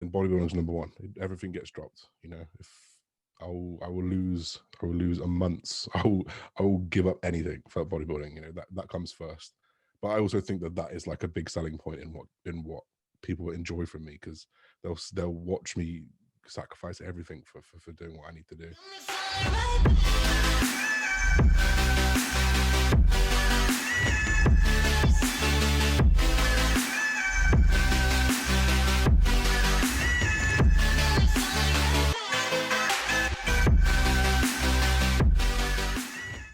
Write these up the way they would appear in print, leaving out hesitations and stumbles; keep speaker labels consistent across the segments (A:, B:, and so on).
A: and bodybuilding is number one. Everything gets dropped. You know, if I will lose a month's. I will give up anything for bodybuilding. You know, that comes first. But I also think that is like a big selling point in what people enjoy from me, because they'll watch me sacrifice everything for doing what I need to do.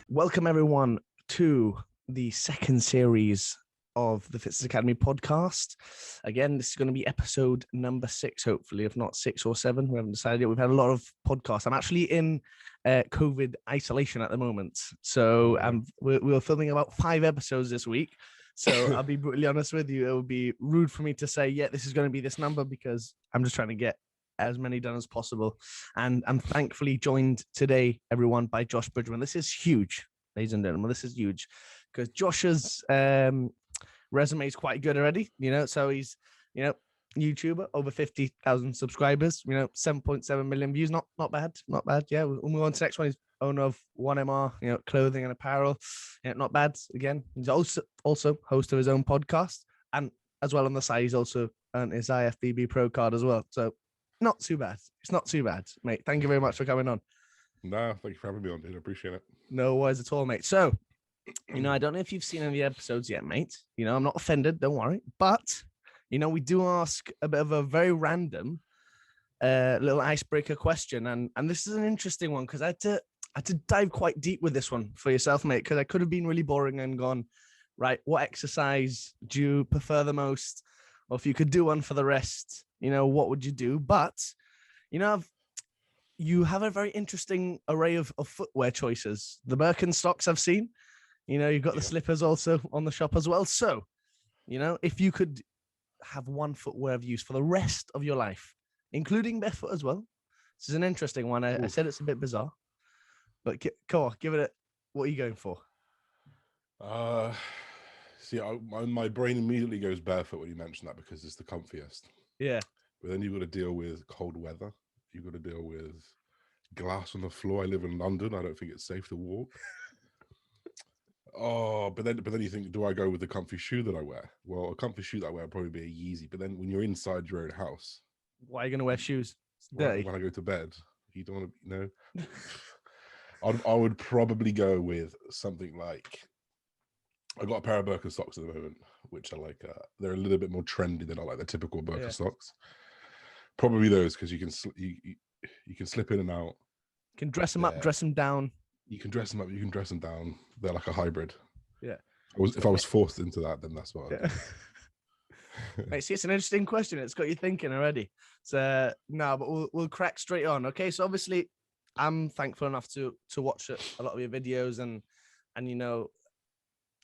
B: Welcome everyone to the second series of the Fitzness Academy podcast. Again, this is going to be episode number 6, hopefully, if not 6 or 7. We haven't decided yet. We've had a lot of podcasts. I'm actually in COVID isolation at the moment. So we're filming about 5 episodes this week. So I'll be brutally honest with you. It would be rude for me to say, yeah, this is going to be this number, because I'm just trying to get as many done as possible. And I'm thankfully joined today, everyone, by Josh Bridgman. This is huge, ladies and gentlemen. This is huge because Josh's resume is quite good already, you know. So he's, you know, YouTuber, over 50,000 subscribers, you know, 7.7 million views. Not bad. Yeah, we'll move on to the next one. He's owner of 1MR, you know, clothing and apparel. Yeah, not bad. Again, he's also host of his own podcast, and as well on the side, he's also earned his IFBB pro card as well. So not too bad. It's not too bad, mate. Thank you very much for coming on.
A: No, thank you for having me on, dude. I appreciate it.
B: No worries at all, mate. So, you know, I don't know if you've seen any episodes yet, mate. You know, I'm not offended, don't worry. But, you know, we do ask a bit of a very random little icebreaker question. And this is an interesting one, because I had to dive quite deep with this one for yourself, mate, because I could have been really boring and gone, right, what exercise do you prefer the most? Or if you could do one for the rest, you know, what would you do? But, you know, you have a very interesting array of footwear choices. The Birkenstocks I've seen, you know, you've got the slippers also on the shop as well. So, you know, if you could have one footwear of use for the rest of your life, including barefoot as well. This is an interesting one. I said it's a bit bizarre, but come on, give it what are you going for?
A: See, my brain immediately goes barefoot when you mention that, because it's the comfiest.
B: Yeah.
A: But then you've got to deal with cold weather. You've got to deal with glass on the floor. I live in London. I don't think it's safe to walk. But then you think, do I go with the comfy shoe that I wear? Well, a comfy shoe that I wear would probably be a Yeezy. But then when you're inside your own house,
B: why are you going to wear shoes?
A: When I go to bed, you don't want to, you know. I would probably go with something like, I got a pair of Birkenstocks at the moment, which are like they're a little bit more trendy than like the typical Birkenstocks. Probably those, because you can slip in and out.
B: You can dress them up, dress them down.
A: You can dress them up, you can dress them down. They're like a hybrid.
B: Yeah.
A: If I was forced into that, then that's what I'd do.
B: Mate, see, it's an interesting question. It's got you thinking already. So no, but we'll crack straight on. Okay, so obviously, I'm thankful enough to watch a lot of your videos and you know,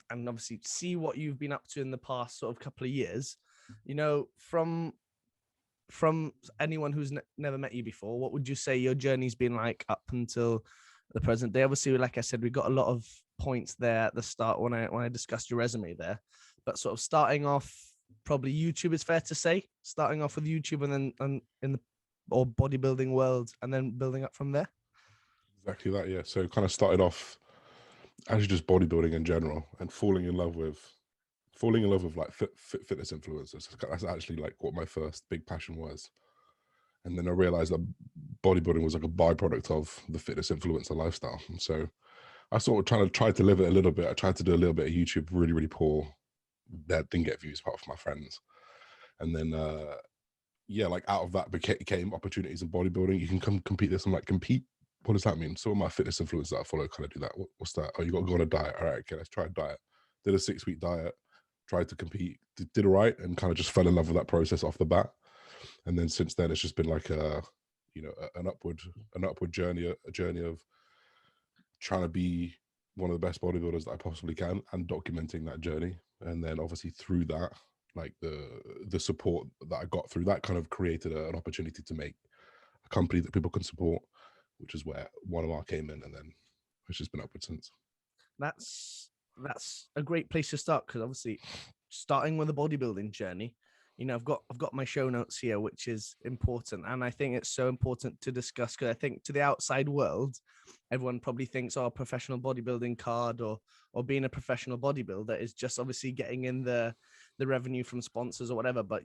B: and obviously see what you've been up to in the past sort of couple of years. You know, from anyone who's never met you before, what would you say your journey's been like up until the present day? Obviously, like I said, we got a lot of points there at the start when I discussed your resume there, but sort of starting off, probably YouTube is fair to say, starting off with YouTube and then in the bodybuilding world, and then building up from there. Exactly
A: that, yeah. So kind of started off as just bodybuilding in general, and falling in love with like fitness influencers. That's actually like what my first big passion was. And then I realized that bodybuilding was like a byproduct of the fitness influencer lifestyle. And so I sort of tried to live it a little bit. I tried to do a little bit of YouTube, really, really poor. That didn't get views apart from my friends. And then, like out of that became opportunities in bodybuilding. You can come compete this. I'm like, compete? What does that mean? Some of my fitness influencers that I follow kind of do that. What's that? Oh, you got to go on a diet. All right, okay, let's try a diet. Did a 6-week diet. Tried to compete, did all right, and kind of just fell in love with that process off the bat. And then since then, it's just been like an upward journey, a journey of trying to be one of the best bodybuilders that I possibly can, and documenting that journey. And then obviously through that, like the support that I got through that kind of created an opportunity to make a company that people can support, which is where 1MR came in, and then it's just been upward since.
B: That's a great place to start, because obviously starting with a bodybuilding journey, I've got my show notes here, which is important. And I think it's so important to discuss, because I think to the outside world, everyone probably thinks, oh, professional bodybuilding card or being a professional bodybuilder is just obviously getting in the revenue from sponsors or whatever. But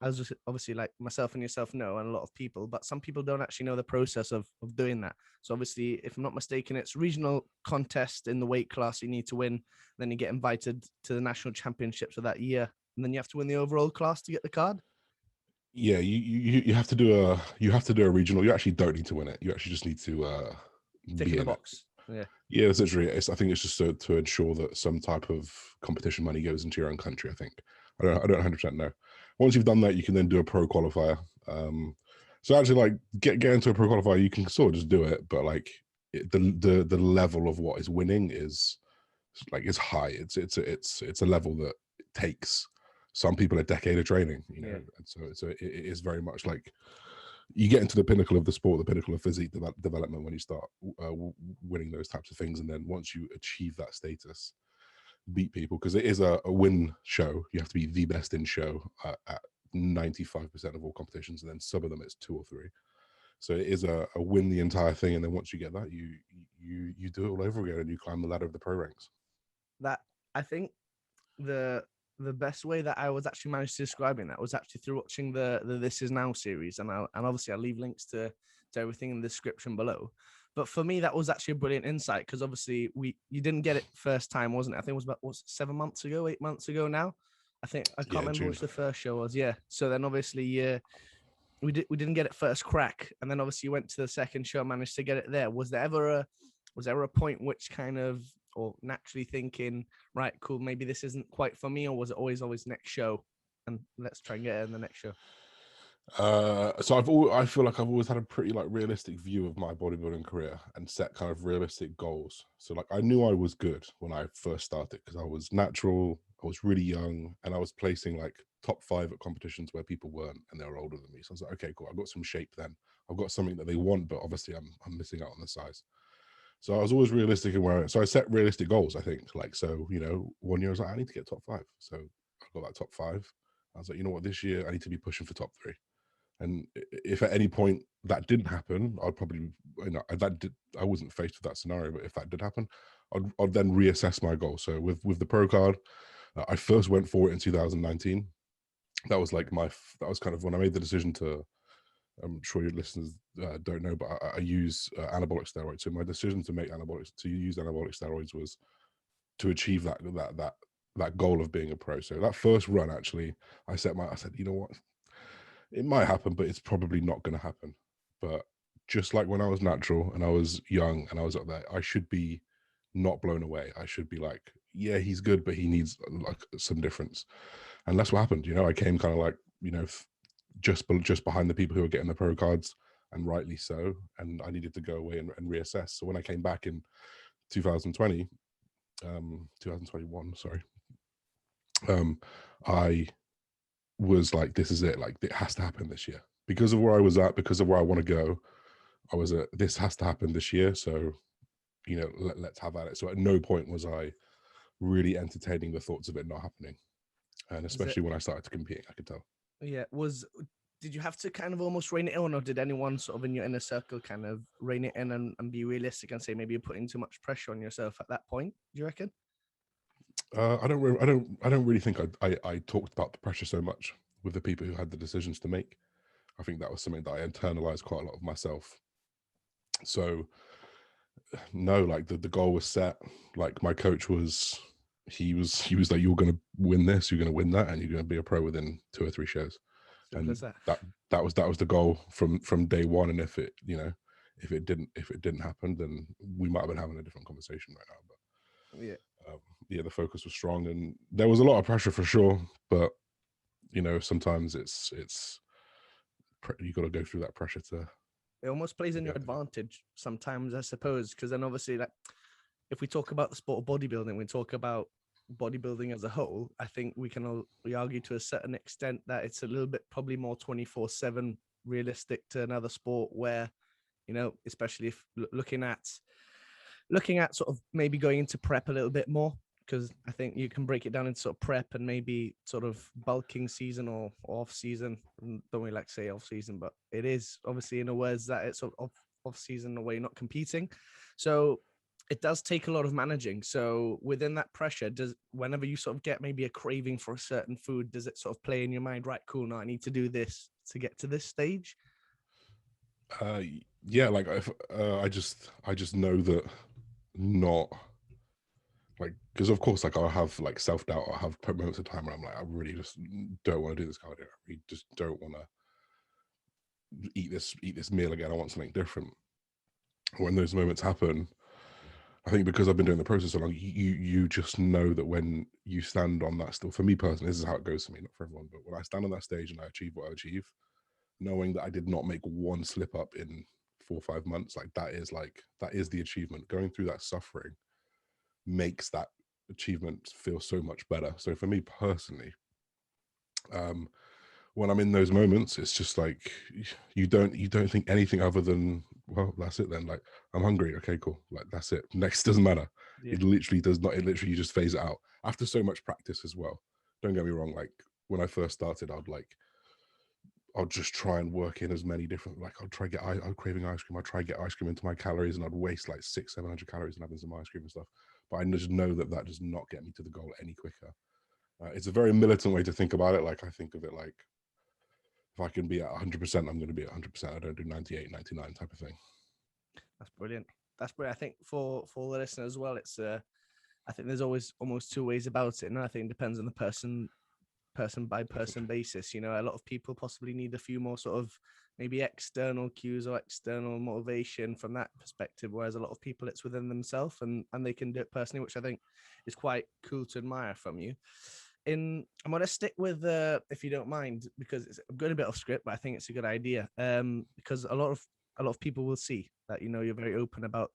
B: as obviously like myself and yourself know, and a lot of people, but some people don't actually know the process of doing that. So obviously, if I'm not mistaken, it's regional contest in the weight class you need to win. Then you get invited to the national championships of that year. And then you have to win the overall class to get the card.
A: Yeah, you have to do a regional. You actually don't need to win it. You actually just need to
B: Tick
A: be
B: in the
A: in
B: box.
A: it. Yeah, essentially, I think it's just to ensure that some type of competition money goes into your own country. I think I don't 100% know. Once you've done that, you can then do a pro qualifier. So actually, like get into a pro qualifier, you can sort of just do it, but like the level of what is winning is like it's high. It's a level that takes some people a decade of training, you know. And so it is very much like you get into the pinnacle of the sport, the pinnacle of physique development when you start winning those types of things. And then once you achieve that status, beat people, because it is a win show. You have to be the best in show at 95% of all competitions, and then some of them it's 2 or 3. So it is a win the entire thing. And then once you get that, you do it all over again and you climb the ladder of the pro ranks.
B: That, I think the best way that I was actually managed to describing that was actually through watching the This Is Now series, and obviously I'll leave links to everything in the description below. But for me, that was actually a brilliant insight, because obviously you didn't get it first time, wasn't it? I think it was about 7 months ago, 8 months ago now. I can't remember which the first show was. Yeah. So then obviously we didn't get it first crack, and then obviously you went to the second show, managed to get it there. Was there ever a point which kind of, or naturally thinking, right, cool, maybe this isn't quite for me, or was it always next show and let's try and get it in the next show?
A: So I feel like I've always had a pretty like realistic view of my bodybuilding career and set kind of realistic goals. So like I knew I was good when I first started because I was natural, I was really young, and I was placing like top 5 at competitions where people weren't and they were older than me. So I was like, okay, cool, I've got some shape then. I've got something that they want, but obviously I'm missing out on the size. So I was always realistic in so I set realistic goals, I think. Like, so, you know, one year I was like, I need to get top 5. So I got that top 5. I was like, you know what, this year I need to be pushing for top 3. And if at any point that didn't happen, I'd probably, you know, I wasn't faced with that scenario, but if that did happen, I'd then reassess my goal. So with the pro card, I first went for it in 2019. That was like that was kind of when I made the decision to, I'm sure your listeners don't know, but I use anabolic steroids. So my decision to use anabolic steroids was to achieve that goal of being a pro. So that first run, actually, I said, you know what, it might happen, but it's probably not going to happen. But just like when I was natural and I was young and I was up there, I should be not blown away. I should be like, yeah, he's good, but he needs like some difference. And that's what happened. You know, I came kind of like, you know, just behind the people who were getting the pro cards, and rightly so. And I needed to go away and reassess. So when I came back in 2021, sorry, I was like, this is it. Like, it has to happen this year because of where I was at, because of where I want to go. This has to happen this year. So, you know, let's have at it. So at no point was I really entertaining the thoughts of it not happening. And especially when I started to compete, I could tell.
B: Yeah. Did you have to kind of almost rein it in, or did anyone sort of in your inner circle kind of rein it in and be realistic and say maybe you're putting too much pressure on yourself at that point? Do you reckon?
A: I don't really think I talked about the pressure so much with the people who had the decisions to make. I think that was something that I internalized quite a lot of myself. So no, like the goal was set. Like my coach was, he was like, you're going to win this, you're going to win that, and you're going to be a pro within 2 or 3 shows.
B: Simple
A: And
B: that.
A: that was the goal from day one. And if it didn't happen, then we might have been having a different conversation right now. But yeah, the focus was strong, and there was a lot of pressure for sure. But you know, sometimes it's you got to go through that pressure to.
B: It almost plays in your advantage sometimes, I suppose, because then obviously, like, if we talk about the sport of bodybuilding, we talk about bodybuilding as a whole, I think we argue to a certain extent that it's a little bit probably more 24/7 realistic to another sport where, you know, especially if looking at sort of maybe going into prep a little bit more, because I think you can break it down into sort of prep and maybe sort of bulking season or off season. Don't we like to say off season, but it is obviously in a words that it's sort of off season the way you're not competing. So it does take a lot of managing. So within that pressure, whenever you sort of get maybe a craving for a certain food, does it sort of play in your mind, right, cool, now I need to do this to get to this stage?
A: Yeah, like if I just know that not like, because of course, like I'll have like self-doubt, I'll have moments of time where I'm like, I really just don't want to do this cardio, I really just don't want to eat this meal again, I want something different. When those moments happen, I think because I've been doing the process so long, you just know that when you stand on that still, for me personally, this is how it goes for me, not for everyone, but when I stand on that stage and I achieve what I achieve, knowing that I did not make one slip up in 4 or 5 months, like that is the achievement. Going through that suffering makes that achievement feel so much better. So for me personally, when I'm in those moments, it's just like you don't think anything other than, well, that's it then. Like, I'm hungry. Okay, cool. Like, that's it. Next doesn't matter.
B: Yeah.
A: It literally does not. It literally, you just phase it out after so much practice as well. Don't get me wrong. Like, when I first started, I'll just try and work in as many different, like I'm craving ice cream. I'd try to get ice cream into my calories and I'd waste like 600-700 calories and having some ice cream and stuff. But I just know that does not get me to the goal any quicker. It's a very militant way to think about it. Like, I think of it like, if I can be at 100%, I'm going to be at 100%. I don't do 98, 99 type of thing.
B: That's brilliant. That's brilliant. I think for the listener as well, it's I think there's always almost two ways about it. And I think it depends on the person by person basis. You know, a lot of people possibly need a few more sort of maybe external cues or external motivation from that perspective, whereas a lot of people it's within themselves and they can do it personally, which I think is quite cool to admire from you. I'm going to stick with if you don't mind, because I'm going a bit off script, but I think it's a good idea, because a lot of people will see that, you know, you're very open about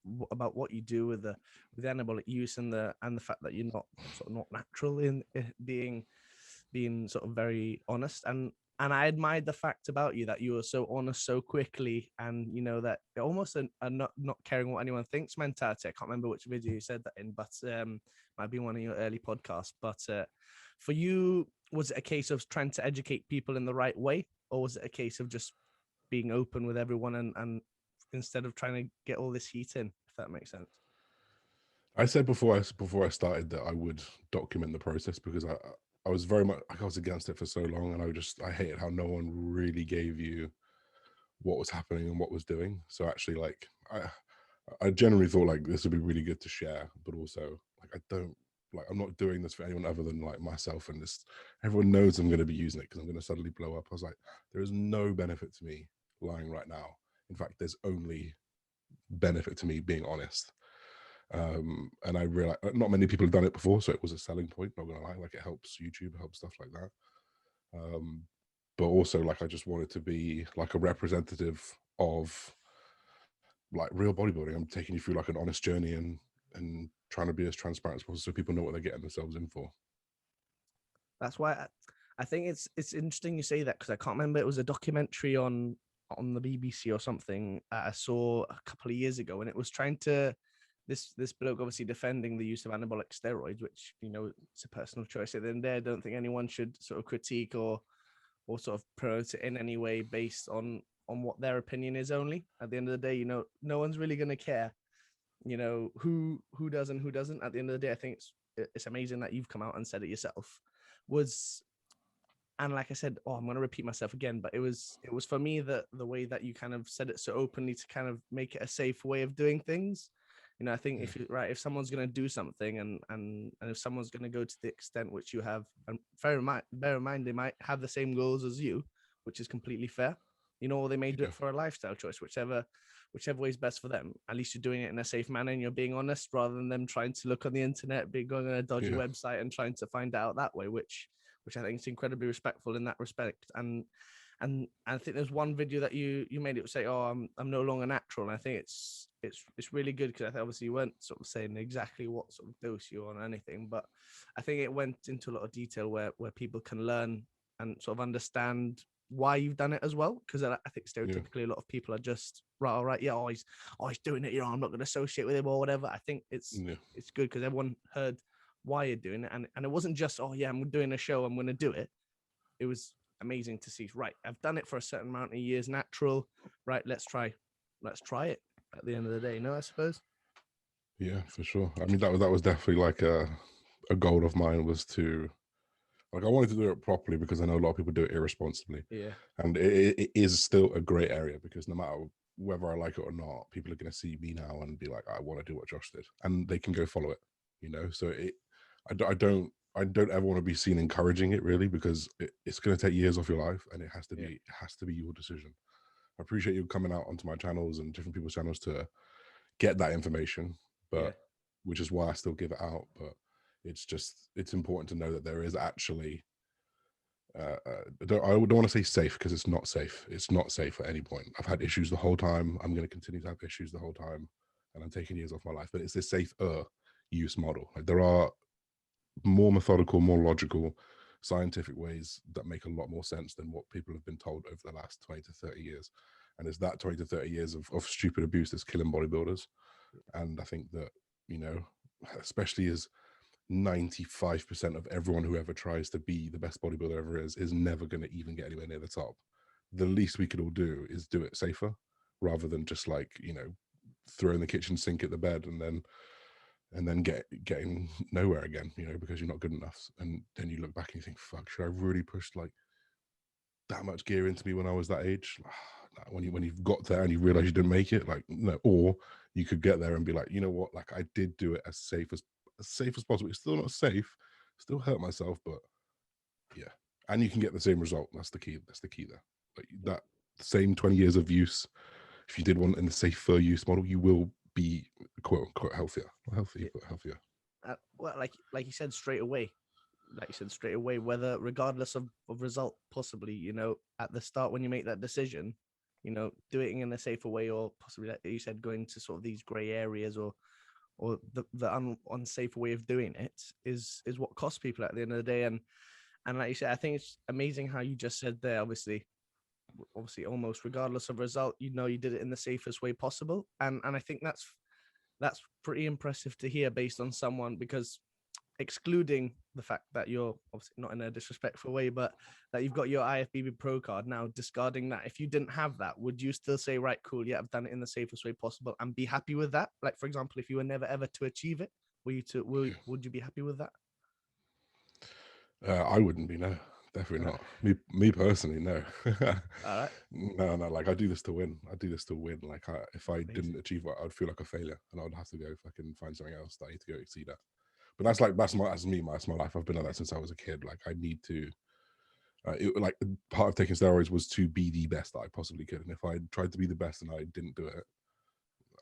B: what you do with the anabolic use and the fact that you're not natural in being sort of very honest, and I admired the fact about you that you were so honest so quickly, and you know that almost a not caring what anyone thinks mentality. I can't remember which video you said that in, but might be one of your early podcasts. But for you, was it a case of trying to educate people in the right way, or was it a case of just being open with everyone and instead of trying to get all this heat in, if that makes sense?
A: I said before I started that I would document the process, because I was very much, I was against it for so long, and I hated how no one really gave you what was happening and what was doing. So actually, like, I generally thought like this would be really good to share, but also like I'm not doing this for anyone other than like myself, and this, everyone knows I'm going to be using it because I'm going to suddenly blow up. I was like, there is no benefit to me lying right now. In fact, there's only benefit to me being honest. And I realized not many people have done it before, so it was a selling point, not gonna lie. Like, it helps YouTube, it helps stuff like that. But also, like, I just wanted to be like a representative of like real bodybuilding. I'm taking you through like an honest journey and trying to be as transparent as possible so people know what they're getting themselves in for.
B: That's why I think it's interesting you say that, because I can't remember, it was a documentary on the BBC or something I saw a couple of years ago, and it was trying to this bloke obviously defending the use of anabolic steroids, which, you know, it's a personal choice. At the end of the day, I don't think anyone should sort of critique or sort of promote it in any way based on what their opinion is only. At the end of the day, you know, no one's really going to care, you know, who does and who doesn't. At the end of the day, I think it's amazing that you've come out and said it yourself. And like I said, I'm going to repeat myself again, but it was for me the way that you kind of said it so openly to kind of make it a safe way of doing things. You know, I think if someone's going to do something and if someone's going to go to the extent which you have, and bear in mind, they might have the same goals as you, which is completely fair. You know, or they may do it for a lifestyle choice, whichever way is best for them. At least you're doing it in a safe manner and you're being honest, rather than them trying to look on the internet, going on a dodgy website and trying to find out that way, which I think is incredibly respectful in that respect. And I think there's one video that you made, it would say, I'm no longer natural. And I think it's really good, because I think obviously you weren't sort of saying exactly what sort of dose you're on or anything, but I think it went into a lot of detail where people can learn and sort of understand why you've done it as well. Because I think stereotypically a lot of people are just right, he's doing it, you know, I'm not going to associate with him or whatever. I think it's good because everyone heard why you're doing it. And it wasn't just, oh yeah, I'm doing a show, I'm going to do it. It was amazing to see, right, I've done it for a certain amount of years, natural, right, let's try it at the end of the day, I suppose.
A: Yeah, for sure. I mean, that was definitely like a goal of mine, was to, like, I wanted to do it properly, because I know a lot of people do it irresponsibly.
B: Yeah.
A: And it is still a great area, because no matter whether I like it or not, people are going to see me now and be like, I want to do what Josh did, and they can go follow it, So I don't ever want to be seen encouraging it, really, because it's going to take years off your life, and it has to be your decision. I appreciate you coming out onto my channels and different people's channels to get that information, but which is why I still give it out. But it's important to know that there is actually I don't want to say safe, because it's not safe. It's not safe at any point. I've had issues the whole time. I'm going to continue to have issues the whole time, and I'm taking years off my life. But it's a safer use model. Like, there are more methodical, more logical, scientific ways that make a lot more sense than what people have been told over the last 20 to 30 years. And it's that 20 to 30 years of stupid abuse that's killing bodybuilders. And I think that, especially as 95% of everyone who ever tries to be the best bodybuilder ever is never going to even get anywhere near the top. The least we could all do is do it safer, rather than just like, throwing the kitchen sink at the bed and then getting nowhere again, because you're not good enough. And then you look back and you think, fuck, should I really push like that much gear into me when I was that age? When you've got there and you realize you didn't make it, like, no. Or you could get there and be like, you know what, like, I did do it as safe as possible. It's still not safe, still hurt myself, but yeah. And you can get the same result. That's the key there. Like, that same 20 years of use, if you did one in the safer use model, you will be quote unquote healthier.
B: Well, like you said straight away, whether regardless of result, possibly, at the start when you make that decision, doing it in a safer way, or possibly, like you said, going to sort of these gray areas, or the unsafe way of doing it is what costs people at the end of the day. And like you said, I think it's amazing how you just said there, obviously almost regardless of result, you did it in the safest way possible. And I think that's pretty impressive to hear, based on someone, because excluding the fact that you're obviously not in a disrespectful way, but that you've got your IFBB pro card now, discarding that, if you didn't have that, would you still say, right, cool, yeah, I've done it in the safest way possible, and be happy with that? Like, for example, if you were never ever to achieve it, would you be happy with that?
A: I wouldn't be, no, definitely not. Me personally, no.
B: All right.
A: No, like, I do this to win. Like, if I didn't achieve it, I'd feel like a failure, and I would have to go fucking find something else that I need to go exceed at. But that's my life. I've been like that since I was a kid. Like, I need to, like, part of taking steroids was to be the best that I possibly could. And if I tried to be the best and I didn't do it,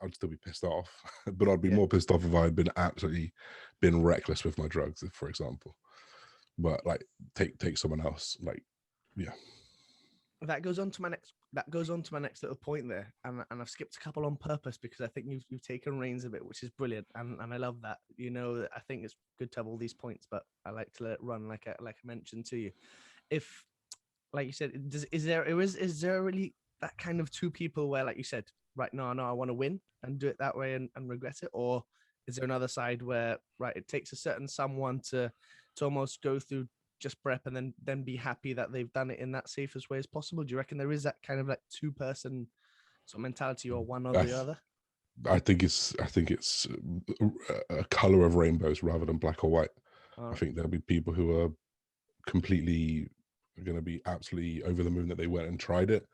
A: I'd still be pissed off. But I'd be more pissed off if I had been reckless with my drugs, for example. But like, take someone else. Like, yeah.
B: That goes on to my next little point there, and I've skipped a couple on purpose, because I think you've taken reins of it, which is brilliant, and I love that. I think it's good to have all these points, but I like to let it run, like I mentioned to you. If, like you said, is there really that kind of two people where, like you said, right, no, I want to win and do it that way and regret it, or is there another side where, right, it takes a certain someone to almost go through just prep and then be happy that they've done it in that safest way as possible? Do you reckon there is that kind of like two-person sort of mentality, or one or the other?
A: I think it's a color of rainbows rather than black or white. I think there'll be people who are completely going to be absolutely over the moon that they went and tried it,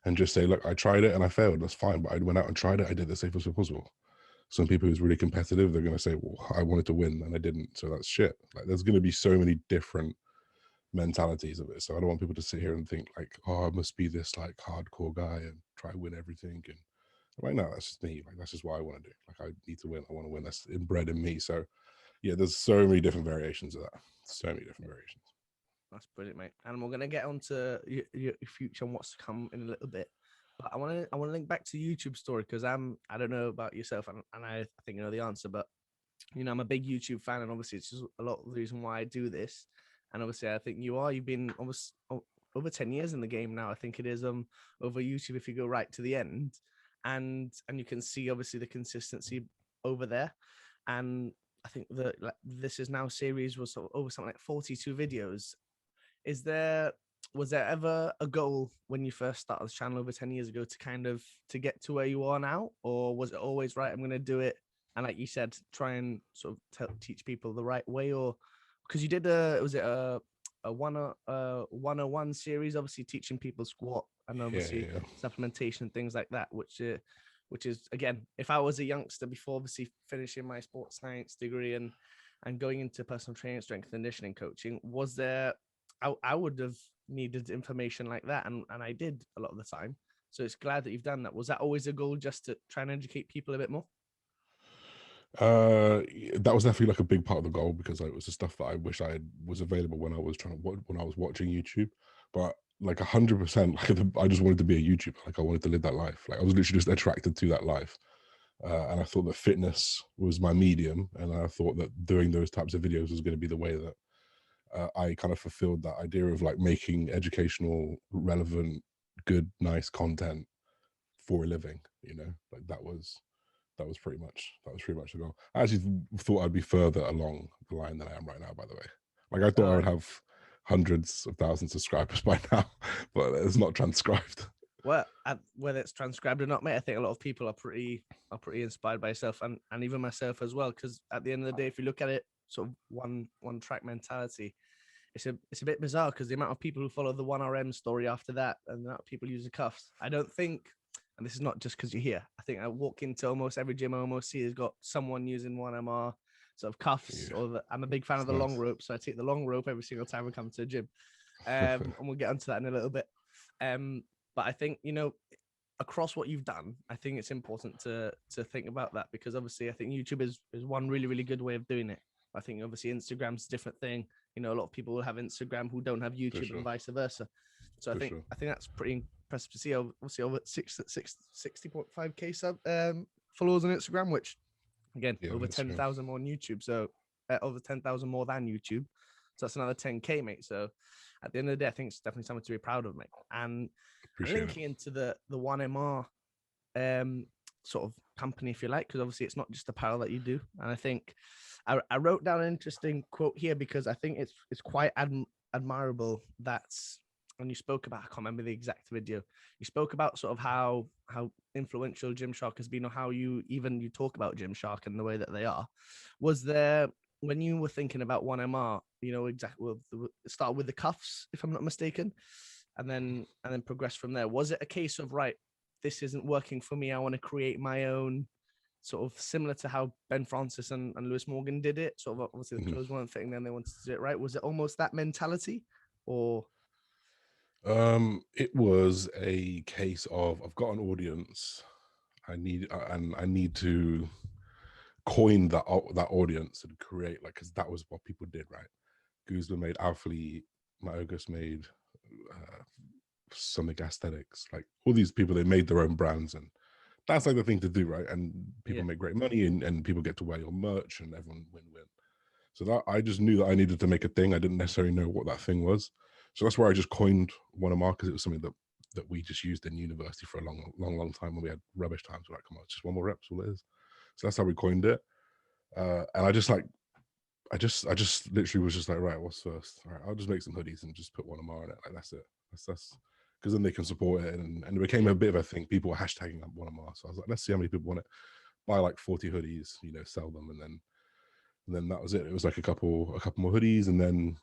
A: and just say, look, I tried it and I failed. That's fine, but I went out and tried it. I did the safest way possible. Some people who's really competitive, they're going to say, well, I wanted to win and I didn't, so that's shit. Like, there's going to be so many different mentalities of it. So I don't want people to sit here and think like, oh, I must be this like hardcore guy and try to win everything. And right now, that's just me. Like, that's just what I want to do. Like, I need to win. I want to win. That's inbred in me. So yeah, there's so many different variations of that. So many different variations.
B: That's brilliant, mate. And we're gonna get onto your future and what's to come in a little bit. But I want to link back to YouTube story, because I don't know about yourself, and I think you know the answer, but I'm a big YouTube fan, and obviously it's just a lot of the reason why I do this. And obviously I think you've been almost over 10 years in the game now. I think it is over YouTube, if you go right to the end, and you can see obviously the consistency over there. And think that this is now series was sort of over something like 42 videos. Was there ever a goal when you first started this channel over 10 years ago to kind of to get to where you are now, or was it always right, I'm going to do it, and like you said, try and sort of teach people the right way? Or because you did a 101 series, obviously teaching people squat and obviously supplementation and things like that, which is, again, if I was a youngster before obviously finishing my sports science degree and going into personal training, strength and conditioning coaching, was there, I would have needed information like that, and I did a lot of the time. So it's glad that you've done that. Was that always a goal, just to try and educate people a bit more?
A: That was definitely like a big part of the goal, because it was the stuff that I wish was available when I was watching YouTube. But like 100%, like I just wanted to be a YouTuber. Like I wanted to live that life. Like I was literally just attracted to that life. And I thought that fitness was my medium, and I thought that doing those types of videos was going to be the way that I kind of fulfilled that idea of like making educational, relevant, good, nice content for a living. You know, like that was pretty much the goal. I actually thought I'd be further along the line than I am right now, by the way. Like I thought I would have hundreds of thousands of subscribers by now, but it's not transcribed.
B: Well, whether it's transcribed or not, mate, I think a lot of people are pretty inspired by yourself, and even myself as well. Because at the end of the day, if you look at it sort of one track mentality, it's a bit bizarre, because the amount of people who follow the 1RM story after that, and the amount of people use the cuffs, I don't think, and this is not just because you're here, I think I walk into almost every gym I almost see has got someone using 1MR sort of cuffs. Or I'm a big fan of the long rope, so I take the long rope every single time I come to the gym. And we'll get onto that in a little bit. But I think, you know, across what you've done, I think it's important to think about that, because obviously I think YouTube is one really, really good way of doing it. I think obviously Instagram's a different thing. You know, a lot of people will have Instagram who don't have YouTube, and vice versa. So I think that's pretty impressive to see. Obviously over 60.5k followers on Instagram, which again, over 10,000 more on YouTube. So over 10,000 more than YouTube. So that's another 10k, mate. So at the end of the day, I think it's definitely something to be proud of, mate. And linking into the 1MR sort of company, if you like, because obviously it's not just apparel that you do. And I think I wrote down an interesting quote here, because I think it's quite admirable that, when you spoke about, I can't remember the exact video, you spoke about sort of how influential Gymshark has been, or how you talk about Gymshark and the way that they are. Was there, when you were thinking about 1MR, you know, exactly, start with the cuffs, if I'm not mistaken, and then progress from there? Was it a case of, right, this isn't working for me, I want to create my own, sort of similar to how Ben Francis and Lewis Morgan did it? Sort of, obviously the clothes weren't fitting, then they wanted to do it right. Was it almost that mentality, or?
A: It was a case of, I've got an audience, I need to coin that audience and create, like, because that was what people did, right? Guzman made Alphalete, Myogus made Sonic Aesthetics, like all these people, they made their own brands, and that's like the thing to do, right? And people make great money, and people get to wear your merch, and everyone win-win. So that, I just knew that I needed to make a thing. I didn't necessarily know what that thing was. So that's where I just coined 1MR, because it was something that we just used in university for a long time when we had rubbish times. We're like, come on, it's just one more reps, all it is. So that's how we coined it. And I just literally was just like, right, what's first? All right, I'll just make some hoodies and just put 1MR in it. Like, that's it. That's because then they can support it. And it became a bit of a thing. People were hashtagging up 1MR. So I was like, let's see how many people want it. Buy like 40 hoodies, you know, sell them, and then that was it. It was like a couple more hoodies, and then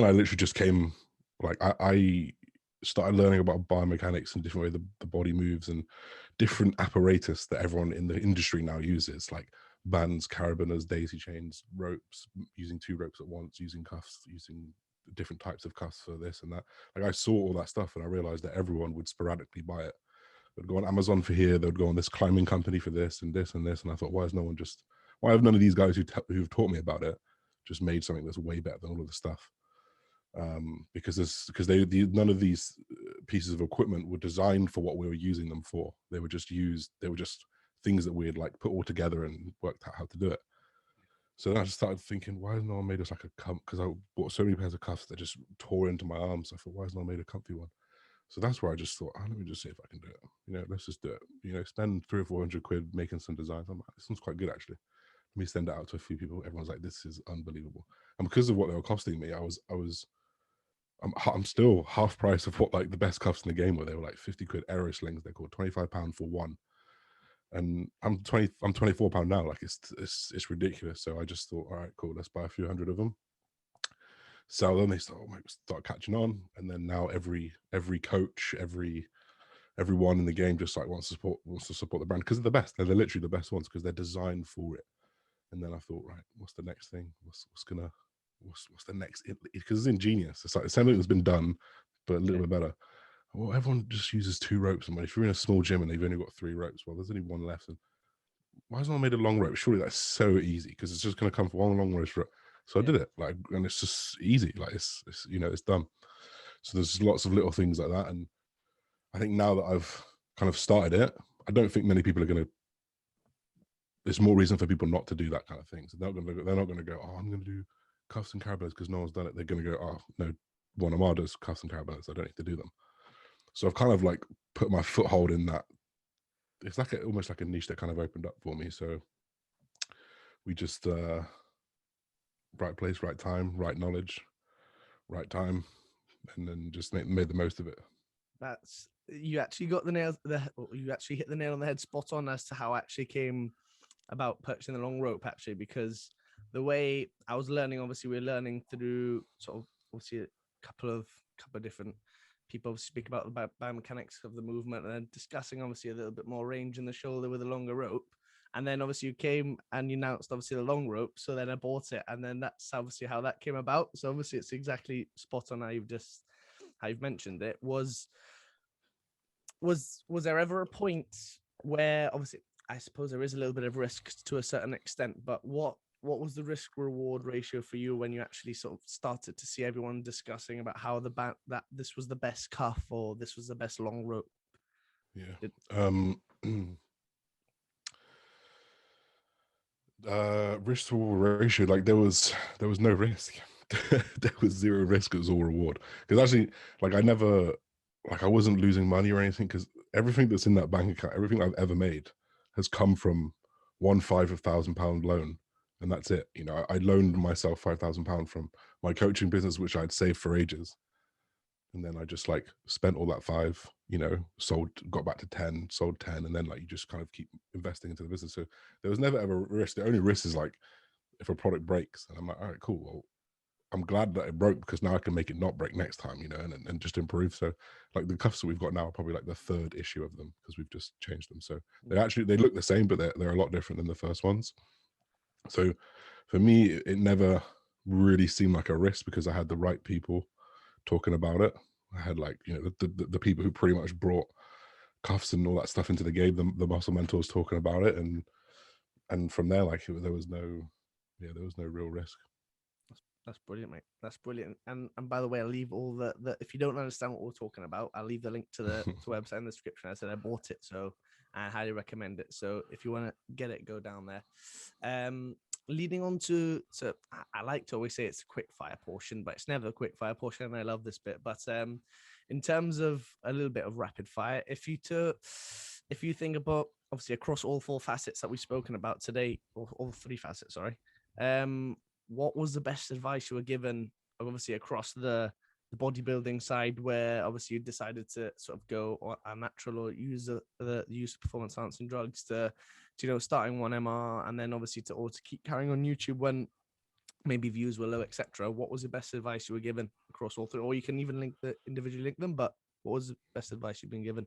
A: I literally just came, like, I started learning about biomechanics and different way the body moves, and different apparatus that everyone in the industry now uses, like bands, carabiners, daisy chains, ropes, using 2 ropes at once, using cuffs, using different types of cuffs for this and that. Like, I saw all that stuff, and I realized that everyone would sporadically buy it. They'd go on Amazon for here, they'd go on this climbing company for this and this and this, and I thought, why have none of these guys who've taught me about it just made something that's way better than all of the stuff? Because none of these pieces of equipment were designed for what we were using them for. They were just things that we had like put all together and worked out how to do it. So then I just started thinking, why has no one made us like a because I bought so many pairs of cuffs that just tore into my arms. I thought, why has no one made a comfy one? So that's where I just thought, let me just see if I can do it. You know, let's just do it. You know, spend 300 or 400 quid making some designs. I'm like, this one's quite good actually. me send it out to a few people. Everyone's like, this is unbelievable. And because of what they were costing me, I'm still half price of what like the best cuffs in the game were. They were like 50 quid aero slings. They're called £25 for one. And I'm £24 now. Like it's ridiculous. So I just thought, all right, cool, let's buy a few hundred of them. Sell them. They start catching on. And then now every coach, everyone in the game just like wants to support the brand because they're the best. They're literally the best ones because they're designed for it. And then I thought, right, what's the next thing? What's the next? Because it's ingenious. It's like the same thing that's been done, but a little bit better. Well, everyone just uses 2 ropes, and if you're in a small gym and they've only got 3 ropes, well, there's only 1 left. And why hasn't I made a long rope? Surely that's so easy because it's just going to come from 1 long rope. So I did it, like, and it's just easy. Like it's it's done. So there's lots of little things like that, and I think now that I've kind of started it, I don't think many people are going to. There's more reason for people not to do that kind of thing. So they're not going to go, oh, I'm going to do cuffs and carabiners because no one's done it. They're going to go, oh no, one of does cuffs and carabiners. I don't need to do them. So I've kind of like put my foothold in that. It's like almost like a niche that kind of opened up for me. So we just right place, right time, right knowledge, right time, and then just made the most of it.
B: That's you actually got you actually hit the nail on the head, spot on as to how I actually came about purchasing the long rope, actually, because the way I was learning, obviously we're learning through sort of obviously a couple of different people obviously speak about the biomechanics of the movement and then discussing obviously a little bit more range in the shoulder with a longer rope. And then obviously you came and you announced obviously the long rope. So then I bought it. And then that's obviously how that came about. So obviously it's exactly spot on how you've mentioned it. Was there ever a point where obviously I suppose there is a little bit of risk to a certain extent, but what was the risk reward ratio for you when you actually sort of started to see everyone discussing about how that this was the best cuff or this was the best long rope?
A: Yeah. Risk to reward ratio, like there was no risk. There was 0 risk. It was all reward. Because actually, like I wasn't losing money or anything because everything that's in that bank account, everything I've ever made has come from one £5,000 loan. And that's it. You know, I loaned myself £5,000 from my coaching business, which I'd saved for ages. And then I just like spent all that 5, you know, got back to 10, sold 10. And then like, you just kind of keep investing into the business. So there was never ever a risk. The only risk is like, if a product breaks and I'm like, all right, cool. Well, I'm glad that it broke because now I can make it not break next time, you know, and just improve. So like the cuffs that we've got now are probably like the 3rd issue of them because we've just changed them. So they look the same, but they're a lot different than the first ones. So for me, it never really seemed like a risk because I had the right people talking about it. I had like, you know, the people who pretty much brought cuffs and all that stuff into the game, the muscle mentors talking about it. And from there, like there was no real risk.
B: That's brilliant, mate. That's brilliant. And by the way, I'll leave all the if you don't understand what we're talking about, I'll leave the link to the website in the description. I said I bought it, so I highly recommend it. So if you want to get it, go down there. Leading on to I like to always say it's a quick fire portion, but it's never a quick fire portion, and I love this bit. But in terms of a little bit of rapid fire, if you think about obviously across all 4 facets that we've spoken about today, or all 3 facets, sorry. What was the best advice you were given, obviously across the bodybuilding side, where obviously you decided to sort of go a natural or use the use of performance enhancing drugs to you know, starting 1MR and then obviously to keep carrying on YouTube when maybe views were low, etc. What was the best advice you were given across all 3? Or you can even individually link them, but what was the best advice you've been given?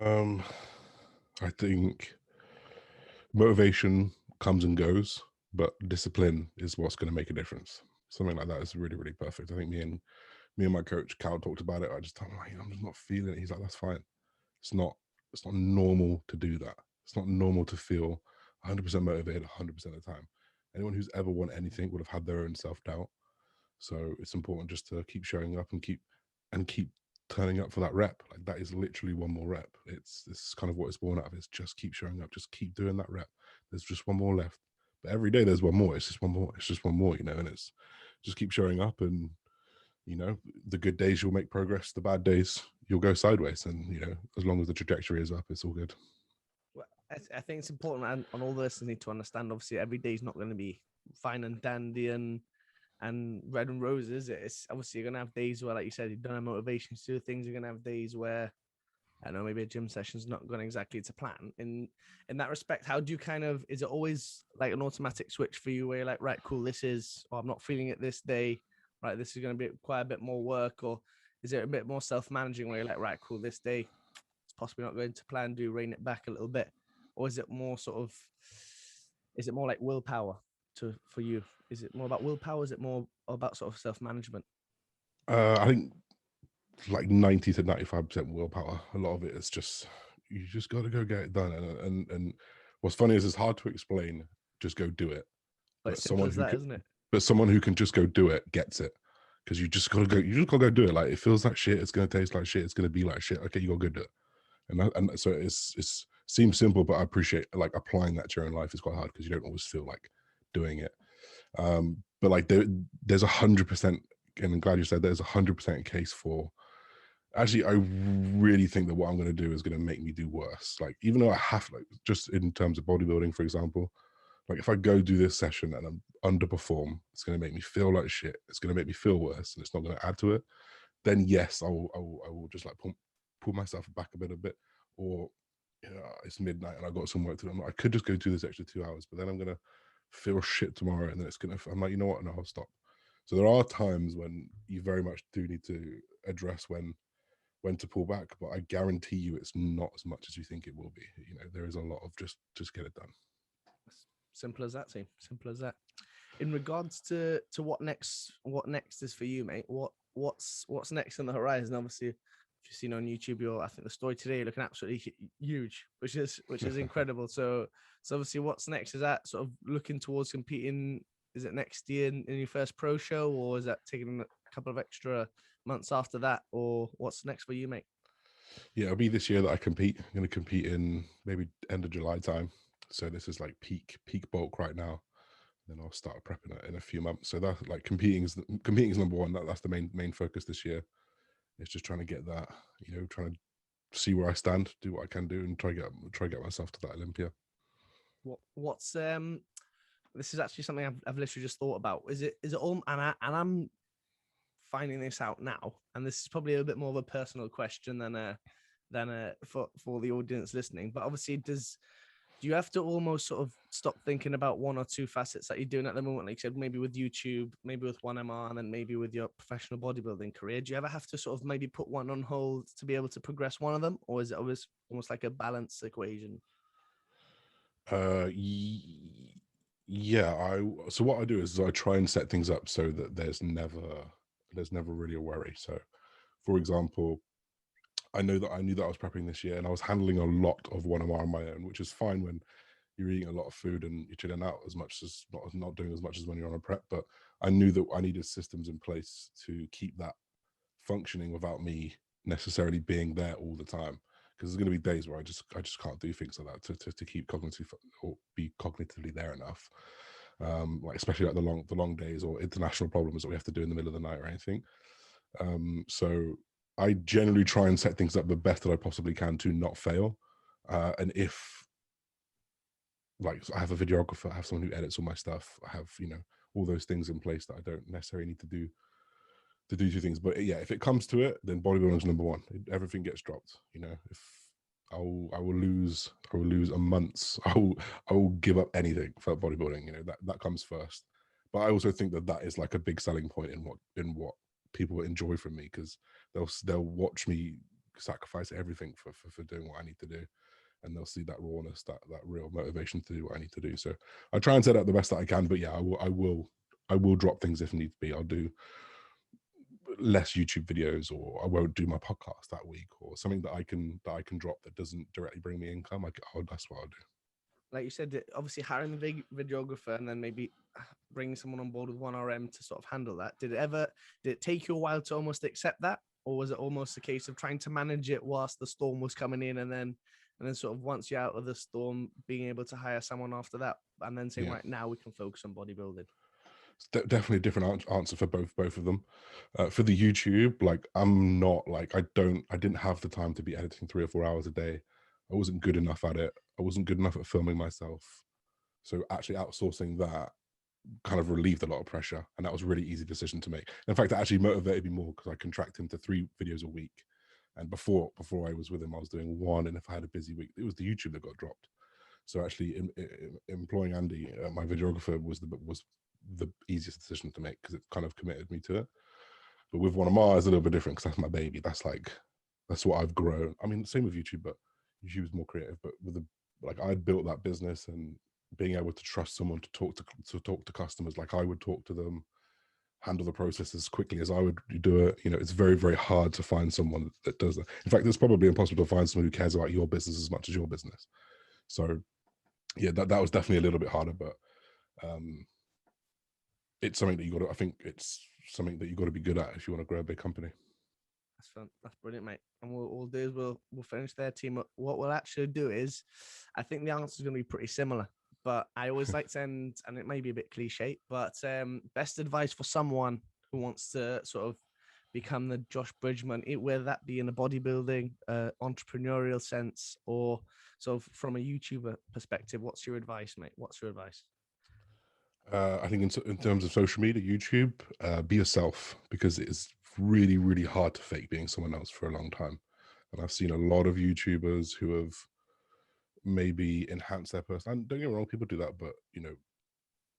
A: I think motivation comes and goes, but discipline is what's going to make a difference. Something like that is really, really perfect. I think me and my coach Cal talked about it. I just told him, like, I'm just not feeling it. He's like, that's fine. It's not normal to do that. It's not normal to feel 100% motivated 100% of the time. Anyone who's ever won anything would have had their own self-doubt. So it's important just to keep showing up and keep turning up for that rep. Like that is literally one more rep. This is kind of what it's born out of. It's just keep showing up, just keep doing that rep. There's just one more left. But every day there's one more. It's just one more. It's just one more, you know, and it's just keep showing up, and you know, the good days you'll make progress, the bad days you'll go sideways, and you know, as long as the trajectory is up, it's all good.
B: I think it's important, and on all the listeners need to understand. Obviously, every day is not going to be fine and dandy and red and roses. It's obviously you're gonna have days where, like you said, you don't have motivation to do things. You're gonna have days where, I don't know, maybe a gym session's not going exactly to plan. In that respect, how do you kind of, is it always like an automatic switch for you where you're like, right, cool, this is, or I'm not feeling it this day, right, this is going to be quite a bit more work, or is it a bit more self-managing where you're like, right, cool, this day it's possibly not going to plan, do rein it back a little bit, or is it more sort of, is it more like willpower for you? Is it more about willpower? Is it more about sort of self-management?
A: I think like 90 to 95% willpower. A lot of it is just, you just got to go get it done. And what's funny is it's hard to explain. Just go do it.
B: But it's simple as that, isn't it?
A: But someone who can just go do it gets it, because you just gotta go do it. Like, it feels like shit. It's gonna taste like shit. It's gonna be like shit. Okay, you gotta go do it. And so it's seems simple, but I appreciate like applying that to your own life is quite hard because you don't always feel like doing it. But like there's 100%, and I'm glad you said there's 100% case for. Actually, I really think that what I'm going to do is going to make me do worse. Like, even though I have, like, just in terms of bodybuilding, for example, like if I go do this session and I'm underperform, it's going to make me feel like shit. It's going to make me feel worse, and it's not going to add to it. Then yes, I will just like pull myself back a bit, or it's midnight and I got some work to do. I could just go do this extra 2 hours, but then I'm going to feel shit tomorrow, and then I'm like, you know what? No, I'll stop. So there are times when you very much do need to address when to pull back, but I guarantee you it's not as much as you think it will be. There is a lot of just get it done.
B: Simple as that, team. Simple as that. In regards to what next is for you, mate, what's next on the horizon? Obviously, if you've seen on YouTube, I think the story today, you're looking absolutely huge, which is incredible. So obviously, what's next? Is that sort of looking towards competing? Is it next year in your first pro show, or is that taking a couple of extra months after that, or what's next for you, mate?
A: Yeah, it'll be this year that I compete. I'm going to compete in maybe end of July time. So this is like peak bulk right now. Then I'll start prepping it in a few months. So that's like competing is number one. That's the main focus this year. It's just trying to get that, trying to see where I stand, do what I can do, and try get myself to that Olympia.
B: What's this is actually something I've literally just thought about. Is it all, and I'm finding this out now, and this is probably a bit more of a personal question than for the audience listening. But obviously, do you have to almost sort of stop thinking about one or two facets that you're doing at the moment? Like you said, maybe with YouTube, maybe with 1MR, and then maybe with your professional bodybuilding career. Do you ever have to sort of maybe put one on hold to be able to progress one of them? Or is it always almost like a balanced equation?
A: Yeah. So what I do is I try and set things up so that there's never really a worry. So, for example, I knew that I was prepping this year, and I was handling a lot of 1MR on my own, which is fine when you're eating a lot of food and you're chilling out as much as not doing as much as when you're on a prep. But I knew that I needed systems in place to keep that functioning without me necessarily being there all the time. Because there's going to be days where I just can't do things like that to keep cognitive or be cognitively there enough. Like especially like the long days or international problems that we have to do in the middle of the night or anything. So I generally try and set things up the best that I possibly can to not fail. And if like I have a videographer, I have someone who edits all my stuff, I have all those things in place that I don't necessarily need to do two things. But yeah, if it comes to it, then bodybuilding is number one. Everything gets dropped. If I will lose a month's, I will give up anything for bodybuilding. That comes first. But I also think that is like a big selling point in what people enjoy from me, because they'll watch me sacrifice everything for doing what I need to do, and they'll see that rawness, that real motivation to do what I need to do. So I try and set up the best that I can. But yeah, I will drop things if need be. I'll do less YouTube videos, or I won't do my podcast that week, or something that I can drop that doesn't directly bring me income. That's what I'll do.
B: Like you said, obviously hiring the videographer and then maybe bringing someone on board with 1RM to sort of handle that. Did it take you a while to almost accept that? Or was it almost a case of trying to manage it whilst the storm was coming in, and then sort of once you're out of the storm, being able to hire someone after that, and then saying, right, now we can focus on bodybuilding?
A: It's definitely a different answer for both of them. For the YouTube, like I'm not like I didn't have the time to be editing 3 or 4 hours a day. I wasn't good enough at it. I wasn't good enough at filming myself. So actually outsourcing that kind of relieved a lot of pressure, and that was a really easy decision to make. In fact, it actually motivated me more because I contracted him to 3 videos a week. And before I was with him, I was doing 1, and if I had a busy week, it was the YouTube that got dropped. So actually employing Andy, my videographer, was the easiest decision to make because it kind of committed me to it. But with One of Mars, it's a little bit different because that's my baby. That's what I've grown. I mean, same with YouTube, but YouTube is more creative. But with I'd built that business, and being able to trust someone to talk to customers like I would talk to them, handle the process as quickly as I would do it. It's very, very hard to find someone that does that. In fact, it's probably impossible to find someone who cares about your business as much as your business. So yeah, that was definitely a little bit harder, but it's something that I think it's something that you got to be good at if you want to grow a big company.
B: That's fun. That's brilliant, mate. And what we'll do is we'll finish their team. What we'll actually do is, I think the answer is going to be pretty similar, but I always like to end, and it may be a bit cliche, but best advice for someone who wants to sort of become the Josh Bridgman, whether that be in a bodybuilding, entrepreneurial sense, or sort of from a YouTuber perspective. What's your advice, mate? What's your advice?
A: I think in terms of social media, YouTube, be yourself, because it is really, really hard to fake being someone else for a long time. And I've seen a lot of YouTubers who have maybe enhanced their personality. Don't get me wrong, people do that, but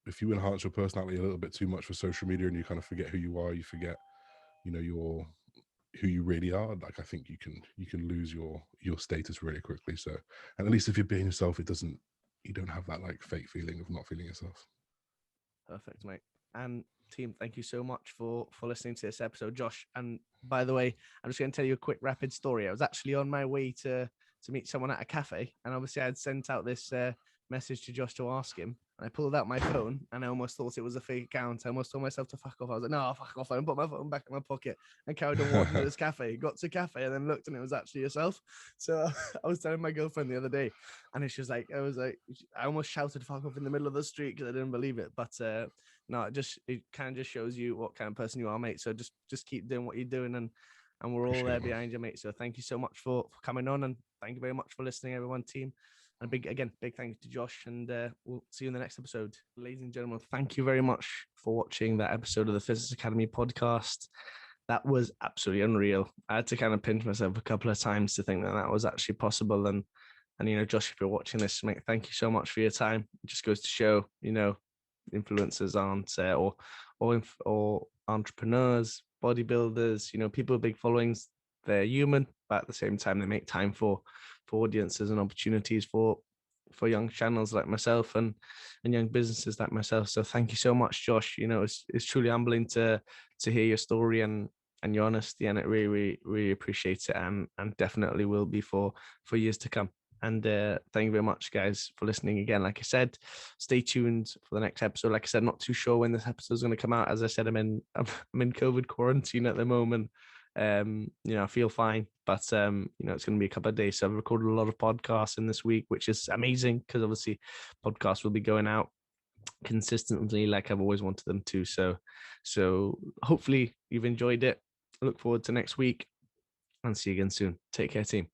A: if you enhance your personality a little bit too much for social media and you kind of forget who you are, you forget, who you really are, I think you can lose your status really quickly. So, and at least if you're being yourself, you don't have that fake feeling of not feeling yourself.
B: Perfect, mate. And team, thank you so much for listening to this episode, Josh. And by the way, I'm just going to tell you a quick rapid story. I was actually on my way to meet someone at a cafe, and obviously I had sent out this message to Josh to ask him, and I pulled out my phone, and I almost thought it was a fake account. I almost told myself to fuck off. I was like, no, fuck off. I put my phone back in my pocket and carried on walking to this cafe. Got to cafe and then looked, and it was actually yourself. So I was telling my girlfriend the other day, and it's just I almost shouted fuck off in the middle of the street because I didn't believe it. But no, it kind of just shows you what kind of person you are, mate. So just keep doing what you're doing, and we're all there behind you, mate. So thank you so much for coming on, and thank you very much for listening, everyone, team. And big thank you to Josh, and we'll see you in the next episode. Ladies and gentlemen, thank you very much for watching that episode of the Fitzness Academy podcast. That was absolutely unreal. I had to kind of pinch myself a couple of times to think that was actually possible. And Josh, if you're watching this, mate, thank you so much for your time. It just goes to show, influencers aren't or entrepreneurs, bodybuilders, people with big followings. They're human, but at the same time, they make time for audiences and opportunities for young channels like myself and young businesses like myself. So thank you so much, Josh. It's truly humbling to hear your story and your honesty, and it really, really, really appreciate it, and definitely will be for years to come. And thank you very much, guys, for listening again. Like I said, stay tuned for the next episode. Like I said, not too sure when this episode is going to come out. As I said, I'm in COVID quarantine at the moment. I feel fine, but it's going to be a couple of days. So I've recorded a lot of podcasts in this week, which is amazing because obviously podcasts will be going out consistently like I've always wanted them to. So hopefully you've enjoyed it. I look forward to next week and see you again soon. Take care, team.